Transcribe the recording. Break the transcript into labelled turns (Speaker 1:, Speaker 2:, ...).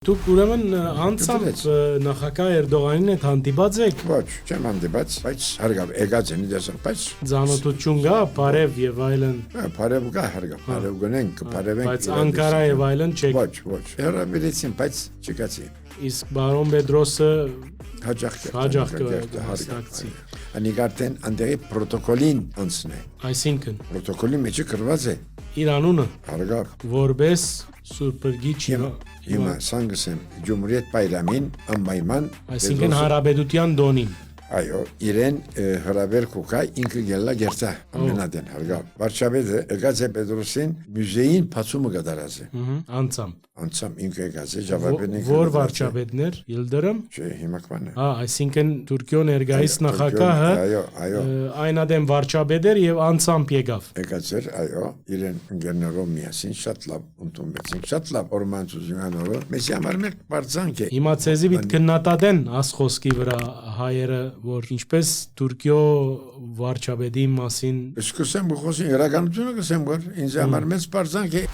Speaker 1: Դուք ուրեմն անցամբ նախագահ Էրդողանին հետ հանդիպած եք։
Speaker 2: Ոչ, չեմ հանդիպած, բայց հարգավ եկած են դեսը, բայց
Speaker 1: Ձանոթություն գա, բարև եւ այլն։
Speaker 2: բարև գա հարգավ, բարև գնենք, բարևենք։
Speaker 1: Բայց Անկարա եւ այլն չեք։
Speaker 2: Ոչ, ոչ։ Հրավիրեցին, բայց չկացի։
Speaker 1: Իսկ բարոն Պետրոսը
Speaker 2: հաջող
Speaker 1: կհաստատեցի։
Speaker 2: Անիգարտեն անդերի պրոտոկոլին անցնե։
Speaker 1: Այսինքն
Speaker 2: Պրոտոկոլի մեջ գրված է
Speaker 1: իր անունը
Speaker 2: հարգավ,
Speaker 1: որպես Սուրբգիչ
Speaker 2: հիմա սանգսեմ Ջումհուրիետ Բայրամին անպայման,
Speaker 1: այսինքն Հանրապետության դոնին։
Speaker 2: այո, իրեն հրավեր կուկա ինքը գելա գերտա ամենադեն հարգավ։ Վարչապետը եկած է Պետրոսին մյուզեին բացումը կդարած է։ Անցամ ինքը եկած է Ջավաբենին։
Speaker 1: Որ վարչապետներ Իլդրմ։
Speaker 2: Չէ, հիմա կվանը։
Speaker 1: Այսինքն Թուրքիո ներկայիս նախագահը
Speaker 2: այո,
Speaker 1: այնադեմ վարչապետ էր եւ անցամբ եկավ։
Speaker 2: եկած էր, այո, իրեն ընկերներով միասին շատ լավ ընդունվեցին, շատ լավ օրմանցություններով։ Մեզ համար մեկ բարձանք է։
Speaker 1: Հիմա ցեզի պիտի քննադատեն աս խոսքի վրա հայերը, որ ինչպես Թուրքիո վարչապետի մասին
Speaker 2: Սկսեմ խոսին իրականությունը կսեմ, որ ինձ համար մեծ բարձանք է։